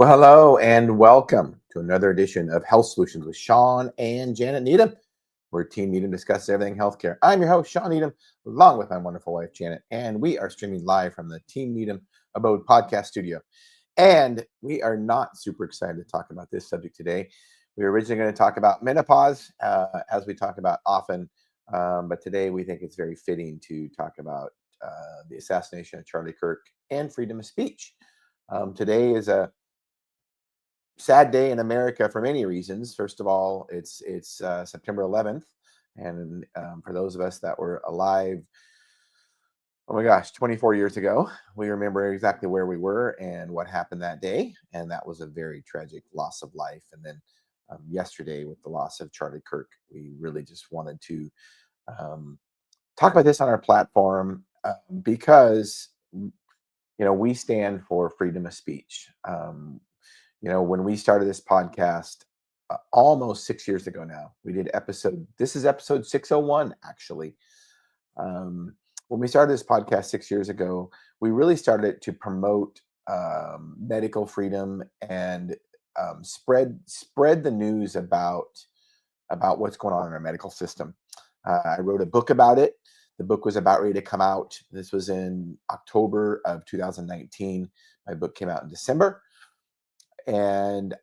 Well, hello and welcome to another edition of Health Solutions with Shawn and Janet Needham, where Team Needham discusses everything healthcare. I'm your host, Shawn Needham, along with my wonderful wife, Janet, and we are streaming live from the Team Needham Abode podcast studio. And we are not super excited to talk about this subject today. We were originally going to talk about menopause, as we talk about often, but today we think it's very fitting to talk about the assassination of Charlie Kirk and freedom of speech. Today is a sad day in America for many reasons. First of all, it's September 11th, and for those of us that were alive, oh my gosh, 24 years ago, we remember exactly where we were and what happened that day, and that was a very tragic loss of life. And then yesterday, with the loss of Charlie Kirk, we really just wanted to talk about this on our platform because we stand for freedom of speech. When we started this podcast almost 6 years ago now, this is episode 601, actually. When we started this podcast 6 years ago, we really started to promote medical freedom and spread the news about what's going on in our medical system. I wrote a book about it. The book was about ready to come out. This was in October of 2019. My book came out in December. And,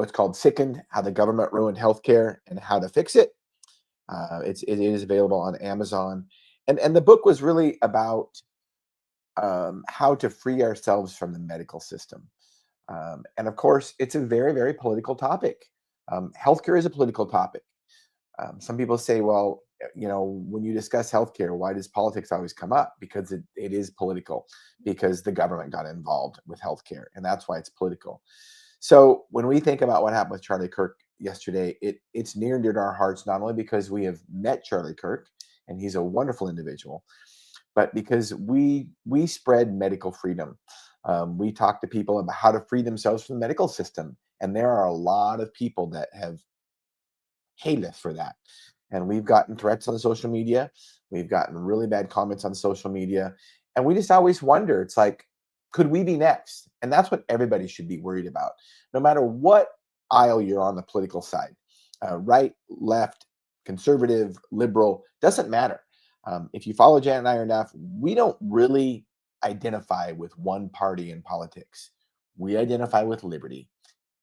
it's called Sickened: How the Government Ruined Healthcare and How to Fix It. It is available on Amazon. And the book was really about how to free ourselves from the medical system. And of course, it's a very, very political topic. Healthcare is a political topic. Some people say, well, when you discuss healthcare, why does politics always come up? Because it is political, because the government got involved with healthcare, and that's why it's political. So when we think about what happened with Charlie Kirk yesterday, it's near and dear to our hearts, not only because we have met Charlie Kirk, and he's a wonderful individual, but because we spread medical freedom. We talk to people about how to free themselves from the medical system, and there are a lot of people that have hated us for that. And we've gotten threats on social media. We've gotten really bad comments on social media. And we just always wonder, it's like, could we be next? And that's what everybody should be worried about, no matter what aisle you're on the political side, right, left, conservative, liberal, doesn't matter. If you follow Janet and I enough, we don't really identify with one party in politics. We identify with liberty.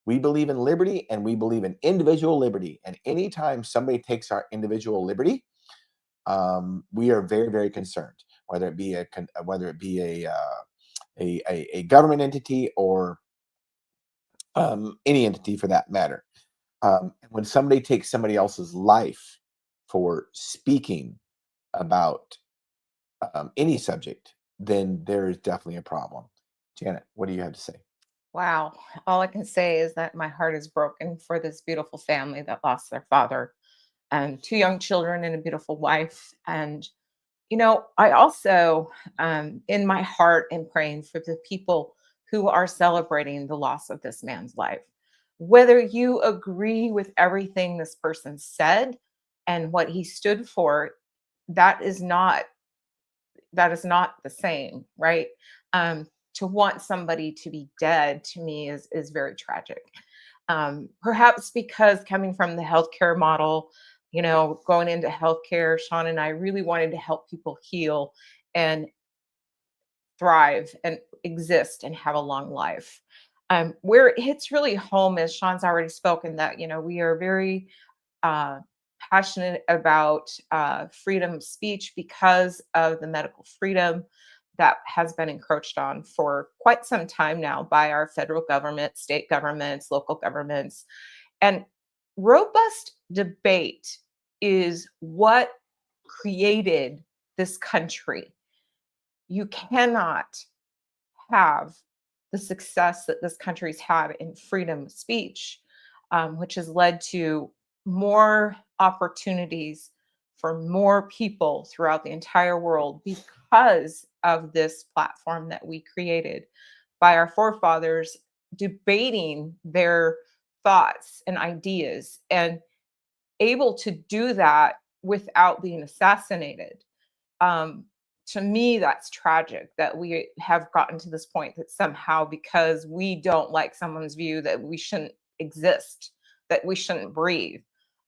We believe in liberty, and we believe in individual liberty. And anytime somebody takes our individual liberty, we are very, very concerned. Whether it be a government entity or any entity for that matter. When somebody takes somebody else's life for speaking about any subject, then there is definitely a problem. Janet, what do you have to say? Wow. All I can say is that my heart is broken for this beautiful family that lost their father and two young children and a beautiful wife. And, I also, in my heart, am praying for the people who are celebrating the loss of this man's life. Whether you agree with everything this person said and what he stood for, that is not the same, right? To want somebody to be dead to me is very tragic. Perhaps because coming from the healthcare model, going into healthcare, Shawn and I really wanted to help people heal and thrive and exist and have a long life. Where it hits really home is Shawn's already spoken that, we are very uh, passionate about freedom of speech because of the medical freedom that has been encroached on for quite some time now by our federal government, state governments, local governments. And robust debate is what created this country. You cannot have the success that this country's had in freedom of speech, which has led to more opportunities for more people throughout the entire world because of this platform that we created by our forefathers debating their thoughts and ideas and able to do that without being assassinated. Um, to me, that's tragic that we have gotten to this point that somehow because we don't like someone's view that we shouldn't exist, that we shouldn't breathe.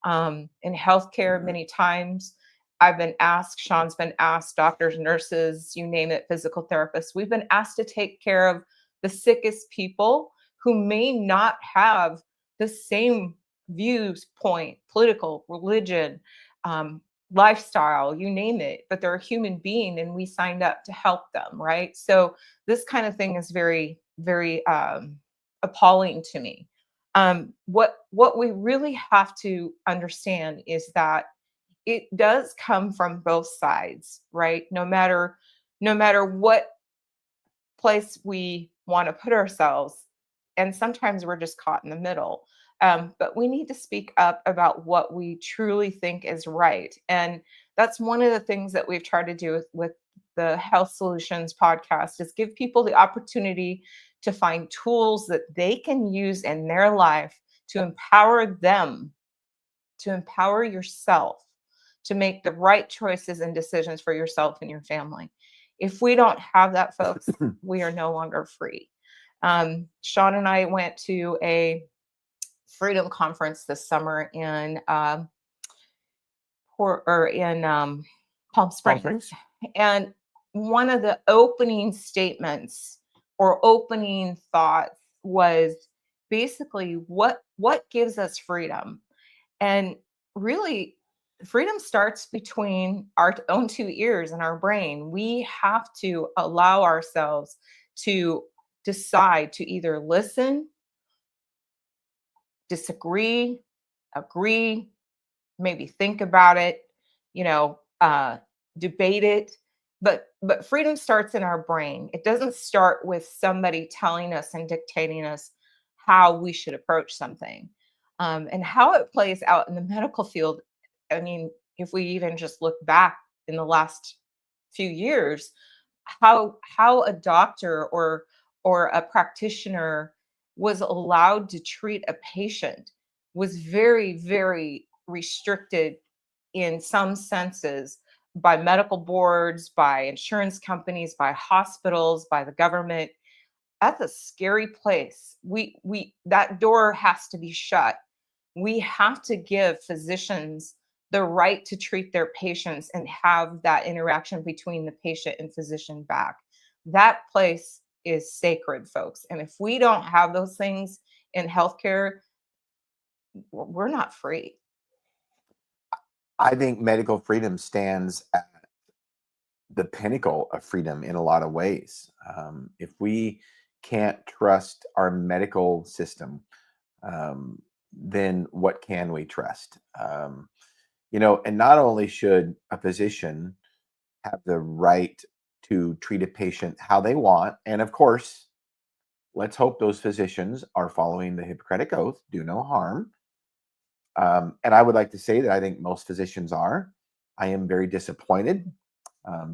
In healthcare, many times I've been asked, Shawn's been asked, doctors, nurses, you name it, physical therapists, we've been asked to take care of the sickest people who may not have the same viewpoint, political, religion, um, lifestyle, you name it, but they're a human being and we signed up to help them, right? So this kind of thing is very, very appalling to me. What we really have to understand is that it does come from both sides, right? No matter what place we want to put ourselves. And sometimes we're just caught in the middle. But we need to speak up about what we truly think is right. And that's one of the things that we've tried to do with the Health Solutions podcast is give people the opportunity to find tools that they can use in their life to empower them, to empower yourself to make the right choices and decisions for yourself and your family. If we don't have that, folks, we are no longer free. Shawn and I went to a freedom conference this summer in Palm Springs. And one of the opening statements or opening thoughts was basically what gives us freedom. And really, freedom starts between our own two ears and our brain. We have to allow ourselves to decide to either listen, disagree, agree, maybe think about it, you know, debate it. But freedom starts in our brain. It doesn't start with somebody telling us and dictating us how we should approach something. And how it plays out in the medical field. I mean, if we even just look back in the last few years, how a doctor or a practitioner was allowed to treat a patient was very, very restricted in some senses by medical boards, by insurance companies, by hospitals, by the government. That's a scary place. We that door has to be shut. We have to give physicians the right to treat their patients and have that interaction between the patient and physician back. That place is sacred, folks. And if we don't have those things in healthcare, we're not free. I think medical freedom stands at the pinnacle of freedom in a lot of ways. If we can't trust our medical system, then what can we trust? And not only should a physician have the right to treat a patient how they want, and of course, let's hope those physicians are following the Hippocratic Oath, do no harm. And I would like to say that I think most physicians are. I am very disappointed.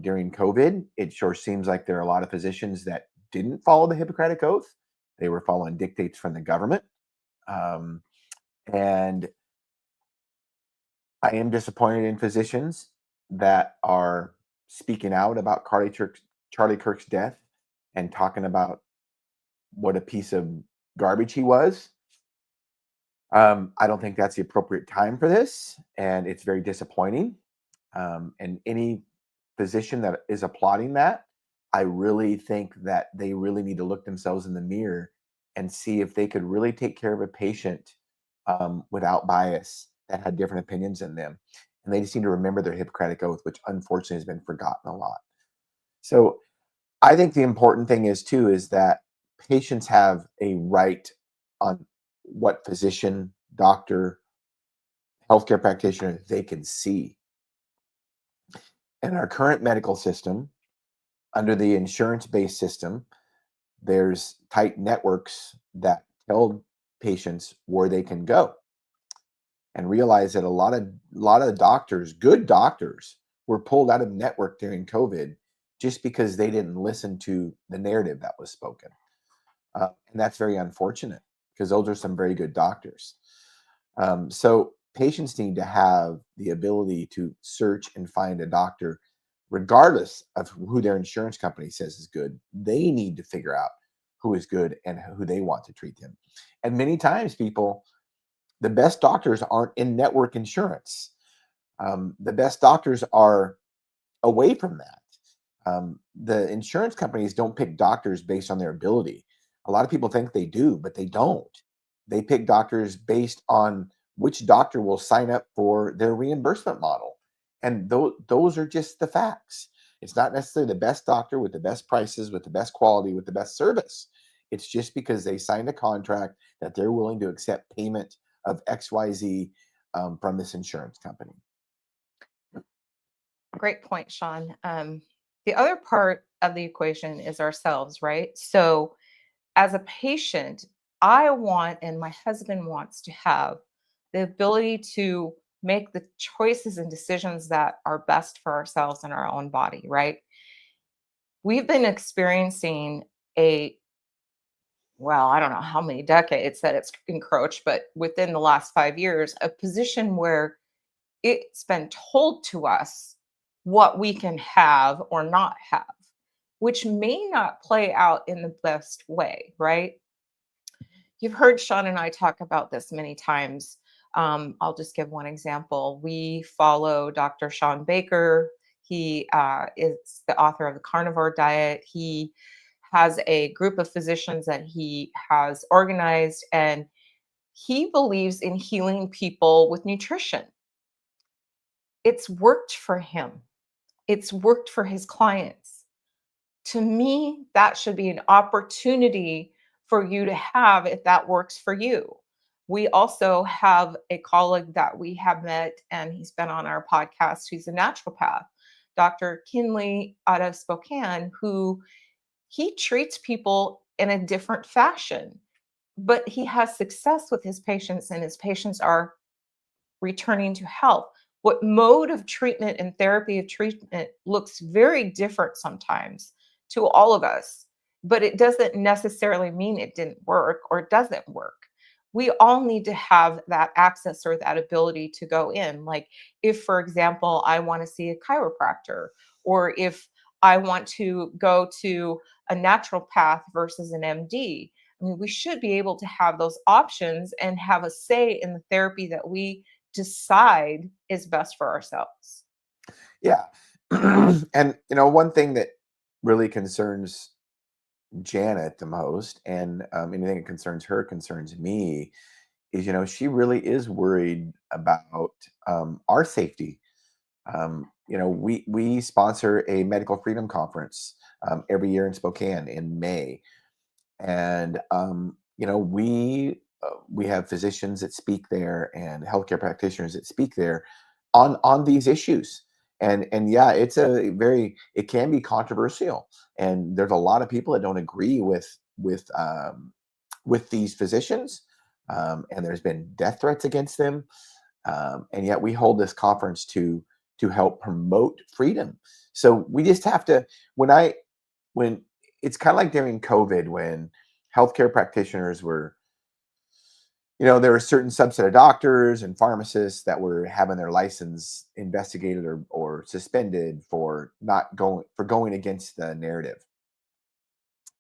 During COVID, it sure seems like there are a lot of physicians that didn't follow the Hippocratic Oath. They were following dictates from the government. And I am disappointed in physicians that are speaking out about Charlie Kirk's death and talking about what a piece of garbage he was. I don't think that's the appropriate time for this, and it's very disappointing. And any physician that is applauding that, I really think that they really need to look themselves in the mirror and see if they could really take care of a patient without bias that had different opinions than them. And they just need to remember their Hippocratic Oath, which unfortunately has been forgotten a lot. So I think the important thing is that patients have a right on what physician, doctor, healthcare practitioner they can see. In our current medical system, under the insurance-based system, there's tight networks that tell patients where they can go, and realize that a lot of doctors, good doctors, were pulled out of network during COVID just because they didn't listen to the narrative that was spoken. And that's very unfortunate because those are some very good doctors. So patients need to have the ability to search and find a doctor regardless of who their insurance company says is good. They need to figure out who is good and who they want to treat them. And many times, the best doctors aren't in network insurance. The best doctors are away from that. The insurance companies don't pick doctors based on their ability. A lot of people think they do, but they don't. They pick doctors based on which doctor will sign up for their reimbursement model. And those are just the facts. It's not necessarily the best doctor with the best prices, with the best quality, with the best service. It's just because they signed a contract that they're willing to accept payment of XYZ from this insurance company. Great point, Shawn. The other part of the equation is ourselves, right? So, as a patient, I want and my husband wants to have the ability to make the choices and decisions that are best for ourselves and our own body, right? We've been experiencing a, well, I don't know how many decades that it's encroached, but within the last 5 years, a position where it's been told to us what we can have or not have, which may not play out in the best way, right? You've heard Shawn and I talk about this many times. I'll just give one example. We follow Dr. Shawn Baker. He is the author of the Carnivore Diet. He has a group of physicians that he has organized, and he believes in healing people with nutrition. It's worked for him, it's worked for his clients. To me, that should be an opportunity for you to have if that works for you. We also have a colleague that we have met, and he's been on our podcast, who's a naturopath, Dr. Kinley out of Spokane, who he treats people in a different fashion, but he has success with his patients, and his patients are returning to health. What mode of treatment and therapy of treatment looks very different sometimes to all of us, but it doesn't necessarily mean it didn't work or it doesn't work. We all need to have that access or that ability to go in. Like, if, for example, I want to see a chiropractor, or if I want to go to a naturopath versus an MD, I mean, we should be able to have those options and have a say in the therapy that we decide is best for ourselves. Yeah. And one thing that really concerns Janet the most, and anything that concerns her concerns me, is she really is worried about our safety. We sponsor a medical freedom conference every year in Spokane in May, and we have physicians that speak there and healthcare practitioners that speak there on these issues. And yeah, it can be controversial, and there's a lot of people that don't agree with these physicians, and there's been death threats against them, and yet we hold this conference to help promote freedom. So we just have to, when it's kind of like during COVID, when healthcare practitioners were, there were a certain subset of doctors and pharmacists that were having their license investigated or suspended for going against the narrative.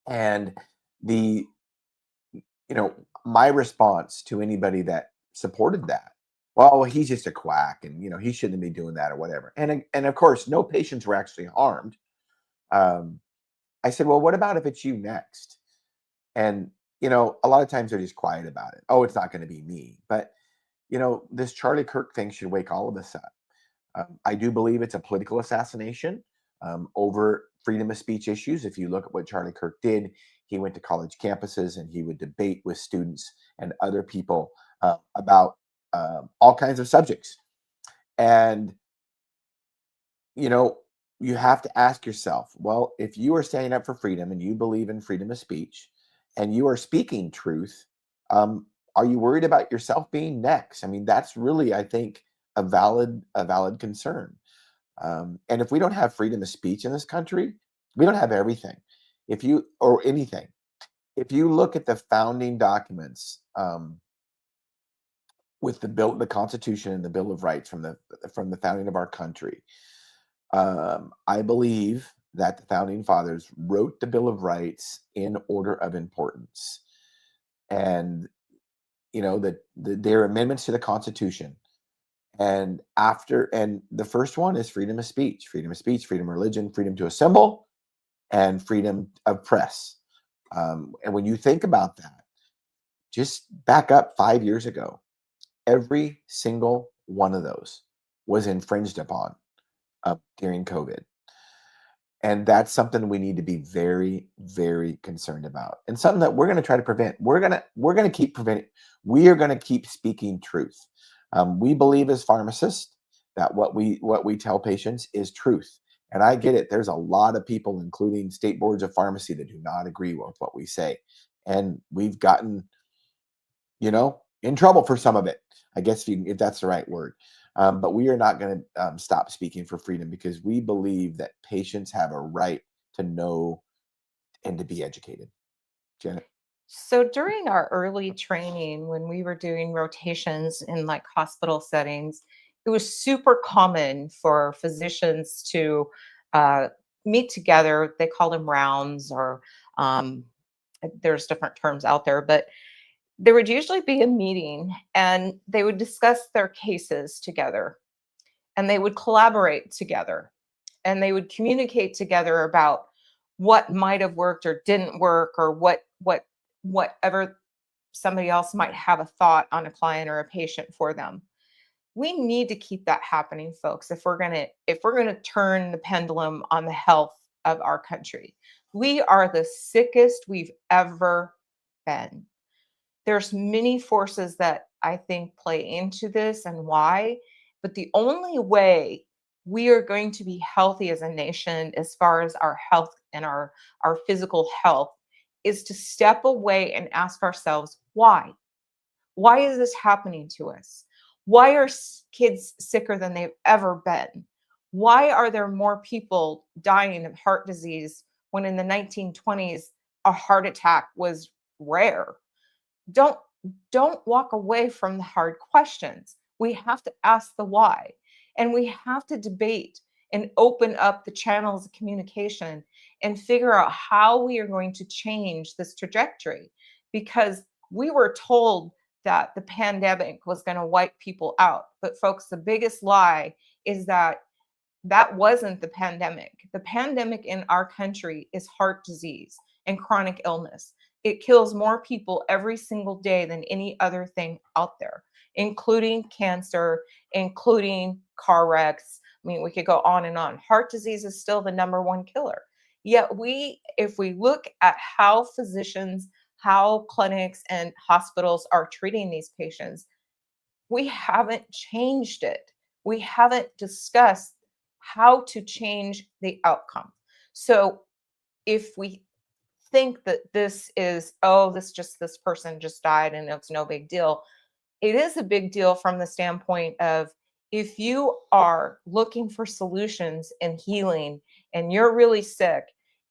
And the, my response to anybody that supported that, well, he's just a quack, and he shouldn't be doing that or whatever. And of course, no patients were actually harmed. I said, well, what about if it's you next? And a lot of times they're just quiet about it. Oh, it's not going to be me. But this Charlie Kirk thing should wake all of us up. I do believe it's a political assassination over freedom of speech issues. If you look at what Charlie Kirk did, he went to college campuses and he would debate with students and other people about all kinds of subjects. And you have to ask yourself, well, if you are standing up for freedom and you believe in freedom of speech and you are speaking truth, are you worried about yourself being next? I mean, that's really, I think, a valid concern. And if we don't have freedom of speech in this country, we don't have everything. Or anything. If you look at the founding documents, with the Constitution and the Bill of Rights from the founding of our country, I believe that the founding fathers wrote the Bill of Rights in order of importance, and their amendments to the Constitution. And the first one is freedom of speech, freedom of religion, freedom to assemble, and freedom of press. And when you think about that, just back up 5 years ago, every single one of those was infringed upon during COVID. And that's something we need to be very, very concerned about, and something that we're going to try to prevent. We're going to keep preventing. We are going to keep speaking truth. We believe as pharmacists that what we tell patients is truth. And I get it. There's a lot of people, including state boards of pharmacy, that do not agree with what we say, and we've gotten, in trouble for some of it, I guess, if that's the right word. But we are not going to stop speaking for freedom, because we believe that patients have a right to know and to be educated. Janet? So during our early training, when we were doing rotations in like hospital settings, it was super common for physicians to uh, meet together. They call them rounds, or um, there's different terms out there, but there would usually be a meeting and they would discuss their cases together, and they would collaborate together, and they would communicate together about what might have worked or didn't work, or whatever somebody else might have a thought on a client or a patient for them. We need to keep that happening, folks, if we're going to turn the pendulum on the health of our country. We are the sickest we've ever been. There's many forces that I think play into this and why, but the only way we are going to be healthy as a nation, as far as our health and our physical health, is to step away and ask ourselves why is this happening to us? Why are kids sicker than they've ever been? Why are there more people dying of heart disease when in the 1920s a heart attack was rare? Don't walk away from the hard questions. We have to ask the why, and we have to debate and open up the channels of communication and figure out how we are going to change this trajectory, because we were told that the pandemic was going to wipe people out, but folks, the biggest lie is that that wasn't the pandemic. The pandemic in our country is heart disease and chronic illness. It kills more people every single day than any other thing out there, including cancer, including car wrecks. I mean, we could go on and on. Heart disease is still the number one killer. Yet if we look at how physicians, how clinics and hospitals are treating these patients, we haven't changed it. We haven't discussed how to change the outcome. So if we think that this is, oh, this person just died and it's no big deal, it is a big deal from the standpoint of, if you are looking for solutions and healing and you're really sick,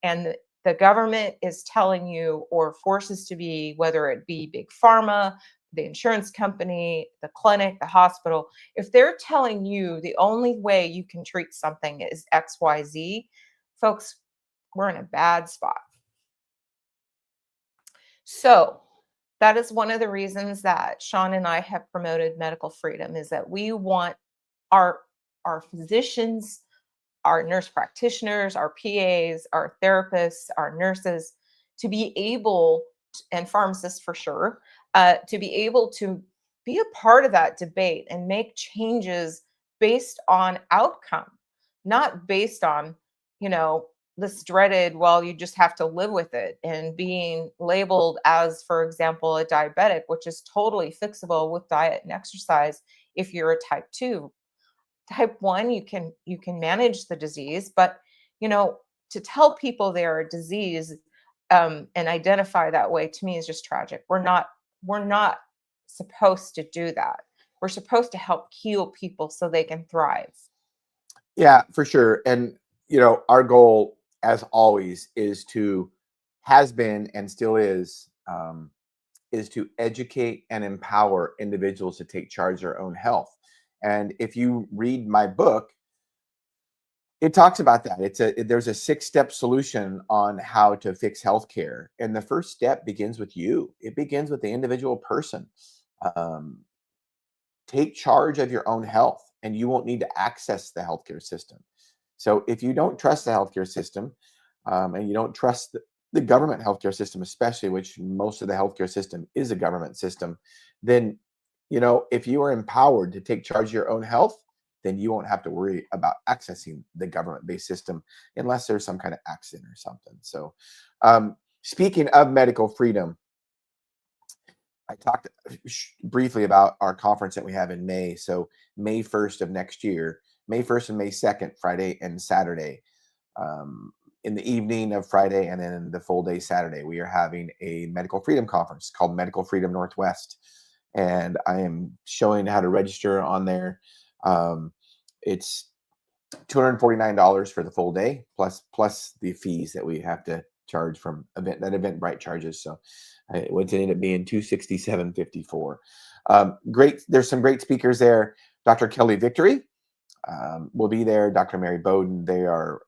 and the government is telling you, or forces to be, whether it be big pharma, the insurance company, the clinic, the hospital, if they're telling you the only way you can treat something is XYZ, folks, we're in a bad spot. So that is one of the reasons that Shawn and I have promoted medical freedom, is that we want our our physicians, our nurse practitioners, our PAs, our therapists, our nurses, to be able, and pharmacists for sure, to be able to be a part of that debate and make changes based on outcome, not based on, you know, this dreaded, well, you just have to live with it, and being labeled as, for example, a diabetic, which is totally fixable with diet and exercise if you're a type 2. Type 1, you can manage the disease, but you know, to tell people they're a disease, and identify that way, to me is just tragic. We're not supposed to do that. We're supposed to help heal people so they can thrive. Yeah, for sure. And our goal, as always, has been and still is to educate and empower individuals to take charge of their own health. And if you read my book, It talks about that. There's a 6-step solution on how to fix healthcare, and the first step begins with you. It begins with the individual person. Um, Take charge of your own health, and you won't need to access the healthcare system. So, if you don't trust the healthcare system, and you don't trust the government healthcare system, especially, which most of the healthcare system is a government system, then if you are empowered to take charge of your own health, then you won't have to worry about accessing the government-based system unless there's some kind of accident or something. So, speaking of medical freedom, I talked briefly about our conference that we have in May. So May 1st of next year, May 1st and May 2nd, Friday and Saturday. In the evening of Friday and then the full day Saturday, we are having a medical freedom conference called Medical Freedom Northwest. And I am showing how to register on there. It's $249 for the full day, plus the fees that we have to charge from Eventbrite charges. So it would end up being $267.54. Great. There's some great speakers there. Dr. Kelly Victory will be there. Dr. Mary Bowden. They are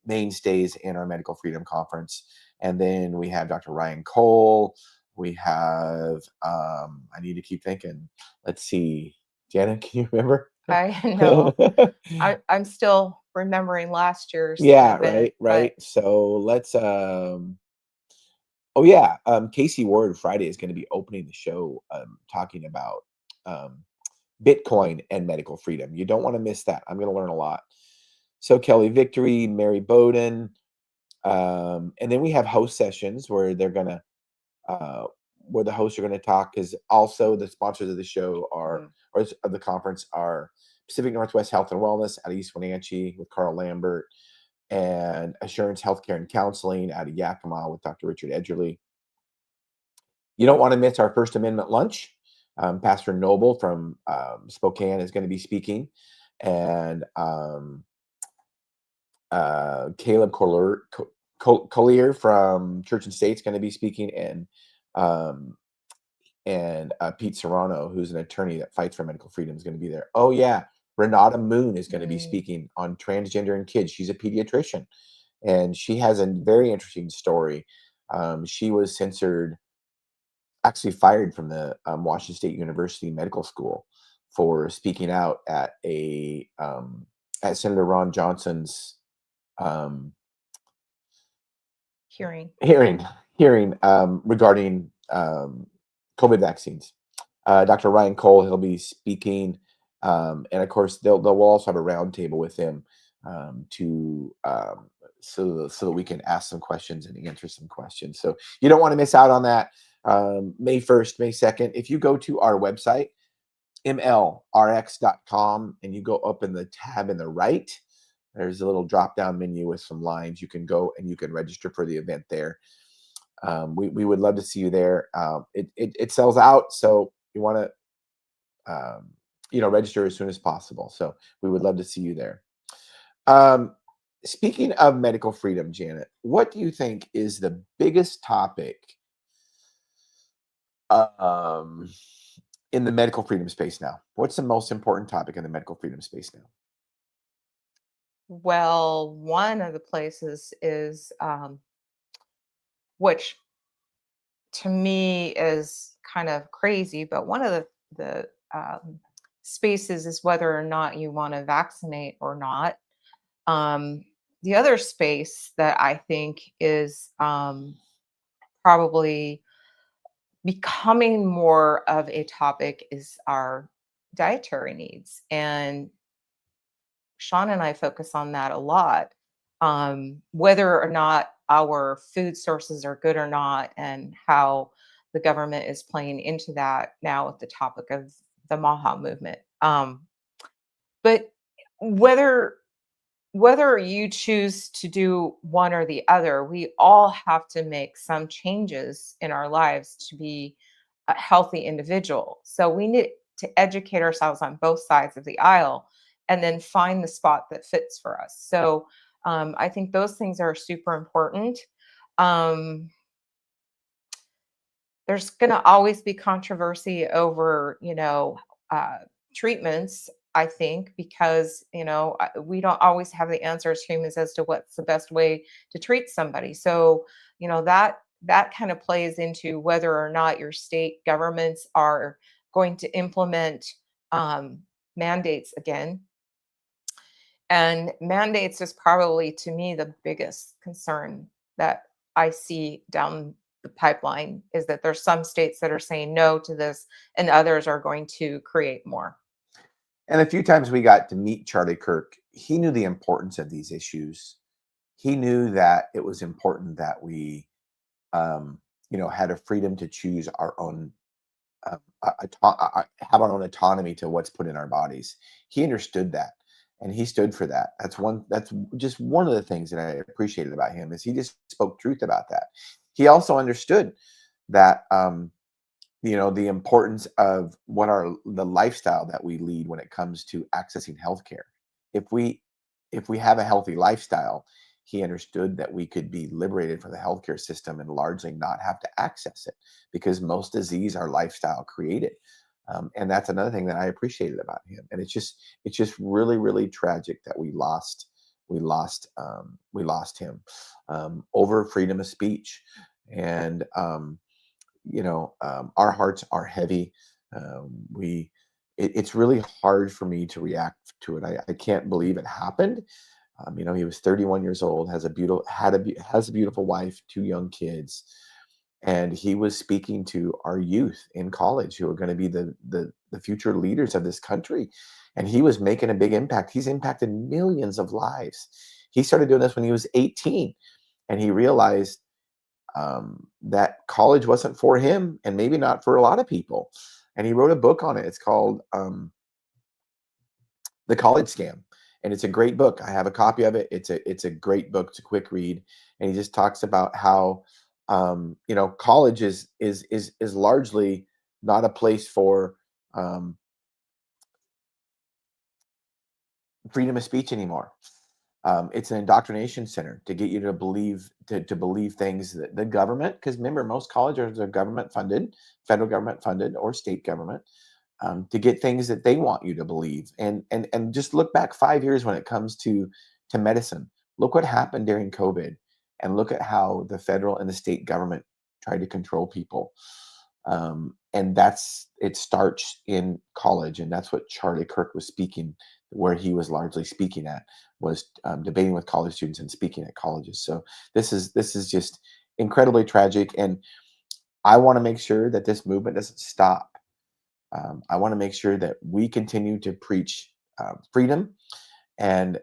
mainstays in our Medical Freedom Conference. And then we have Dr. Ryan Cole. We have, I need to keep thinking. Let's see. Janet, can you remember? I know. I'm still remembering last year's Yeah, event, right. So let's oh yeah, Casey Ward Friday is going to be opening the show talking about Bitcoin and medical freedom. You don't want to miss that. I'm going to learn a lot. So Kelly Victory, Mary Bowden, and then we have host sessions where they're going to where the hosts are going to talk, because also the sponsors of the show are or of the conference are Pacific Northwest Health and Wellness out of East Wenatchee with Carl Lambert, and Assurance Healthcare and Counseling out of Yakima with Dr. Richard Edgerly. You don't want to miss our First Amendment lunch. Pastor Noble from Spokane is going to be speaking, and Caleb Collier from Church and State is going to be speaking, and Pete Serrano, who's an attorney that fights for medical freedom, is going to be there. Oh yeah, Renata Moon is going to be speaking on transgender and kids. She's a pediatrician, and she has a very interesting story. She was actually fired from the Washington State University Medical School for speaking out at at Senator Ron Johnson's hearing regarding COVID vaccines. Dr. Ryan Cole, he'll be speaking, and of course they'll also have a roundtable with him so that we can ask some questions and answer some questions. So you don't want to miss out on that. May 1st, May 2nd. If you go to our website, mlrx.com, and you go up in the tab in the right, there's a little drop down menu with some lines. You can go and you can register for the event there. We would love to see you there. It sells out, so you want to register as soon as possible. So we would love to see you there. Speaking of medical freedom, Janet, what do you think is the biggest topic in the medical freedom space now? What's the most important topic in the medical freedom space now? Well, one of the places is, which to me is kind of crazy, but one of the spaces is whether or not you want to vaccinate or not. The other space that I think is probably becoming more of a topic is our dietary needs. And Shawn and I focus on that a lot, whether or not our food sources are good or not, and how the government is playing into that now with the topic of the Maha movement. But whether you choose to do one or the other, we all have to make some changes in our lives to be a healthy individual. So we need to educate ourselves on both sides of the aisle and then find the spot that fits for us. So I think those things are super important. Um, there's going to always be controversy over, treatments. I think, because we don't always have the answer as humans as to what's the best way to treat somebody. So that kind of plays into whether or not your state governments are going to implement um, mandates again. And mandates is probably, to me, the biggest concern that I see down the pipeline, is that there's some states that are saying no to this and others are going to create more. And a few times we got to meet Charlie Kirk, he knew the importance of these issues. He knew that it was important that we, had a freedom to choose our own, have our own autonomy to what's put in our bodies. He understood that, and he stood for that. That's just one of the things that I appreciated about him, is he just spoke truth about that. He also understood that, the importance of the lifestyle that we lead when it comes to accessing healthcare. If we have a healthy lifestyle, he understood that we could be liberated from the healthcare system and largely not have to access it, because most disease our lifestyle created. And that's another thing that I appreciated about him. And it's just really, really tragic that we lost him, over freedom of speech. And our hearts are heavy. We it's really hard for me to react to it. I can't believe it happened. He was 31 years old, has a beautiful wife, two young kids, and he was speaking to our youth in college who are going to be the future leaders of this country. And he was making a big impact. He's impacted millions of lives. He started doing this when he was 18, and he realized, that college wasn't for him, and maybe not for a lot of people. And he wrote a book on it. It's called, The College Scam. And it's a great book. I have a copy of it. It's a great book. It's a quick read. And he just talks about how, college is largely not a place for, um, freedom of speech anymore. It's an indoctrination center to get you to believe things that the government, because remember, most colleges are government funded, federal government funded, or state government, to get things that they want you to believe. And just look back 5 years when it comes to medicine. Look what happened during COVID, and look at how the federal and the state government tried to control people. And it starts in college, and that's what Charlie Kirk was speaking, where he was largely speaking at, was, debating with college students and speaking at colleges. So this is just incredibly tragic, and I want to make sure that this movement doesn't stop. I want to make sure that we continue to preach, freedom. And,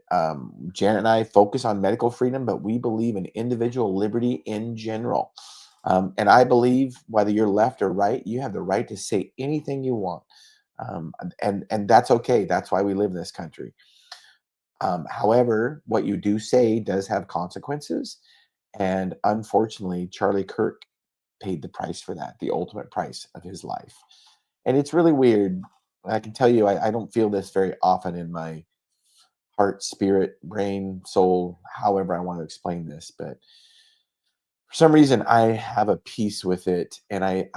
Janet and I focus on medical freedom, but we believe in individual liberty in general. And I believe, whether you're left or right, you have the right to say anything you want. And that's okay. That's why we live in this country. However, what you do say does have consequences. And unfortunately, Charlie Kirk paid the price for that, the ultimate price of his life. And it's really weird. I can tell you, I don't feel this very often in my heart, spirit, brain, soul, however I want to explain this. But for some reason, I have a peace with it. And I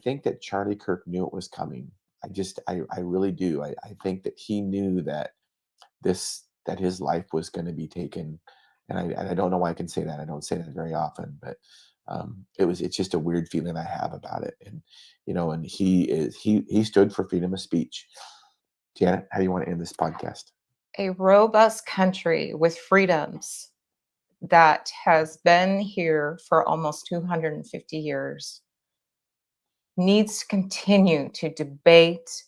think that Charlie Kirk knew it was coming. I really do. I think that he knew that his life was going to be taken. And I don't know why I can say that. I don't say that very often, but, it's just a weird feeling I have about it. And he stood for freedom of speech. Janet, how do you want to end this podcast? A robust country with freedoms that has been here for almost 250 years needs to continue to debate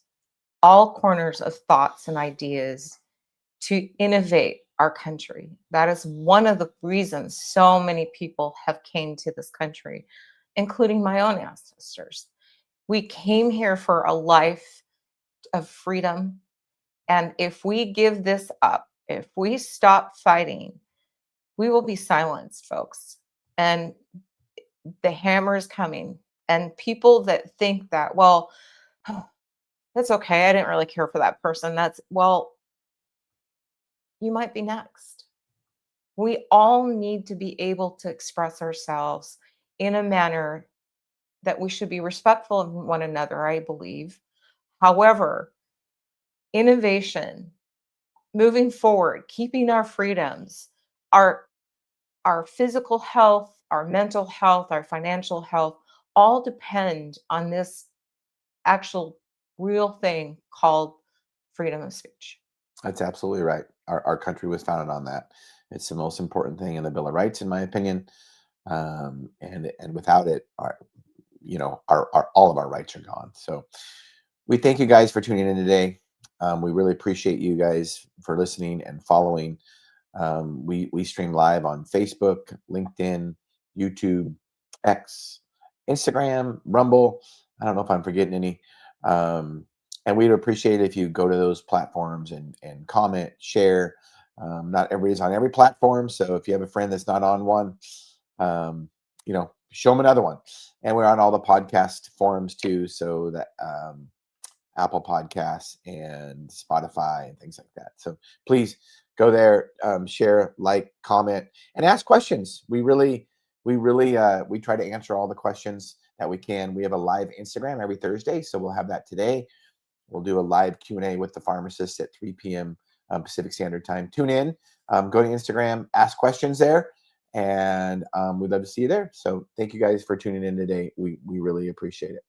all corners of thoughts and ideas to innovate our country. That is one of the reasons so many people have came to this country, including my own ancestors. We came here for a life of freedom. And if we give this up, if we stop fighting, we will be silenced, folks. And the hammer is coming. And people that think that, well, that's okay. I didn't really care for that person. Well, you might be next. We all need to be able to express ourselves in a manner that we should be respectful of one another, I believe. However, innovation, moving forward, keeping our freedoms, our our physical health, our mental health, our financial health all depend on this actual real thing called freedom of speech. That's absolutely right. Our country was founded on that. It's the most important thing in the Bill of Rights, in my opinion. And without it, our all of our rights are gone. So we thank you guys for tuning in today. We really appreciate you guys for listening and following. We stream live on Facebook, LinkedIn, YouTube, X, Instagram, Rumble. I don't know if I'm forgetting any. Um, and we'd appreciate it if you go to those platforms and comment, share. Not everybody's on every platform, so if you have a friend that's not on one, show them another one. And we're on all the podcast forums too, so that Apple Podcasts and Spotify and things like that. So please go there, share, like, comment, and ask questions. We try to answer all the questions that we can. We have a live Instagram every Thursday, so we'll have that today. We'll do a live Q&A with the pharmacist at 3 p.m. Pacific Standard Time. Tune in, go to Instagram, ask questions there, and we'd love to see you there. So thank you guys for tuning in today. We really appreciate it.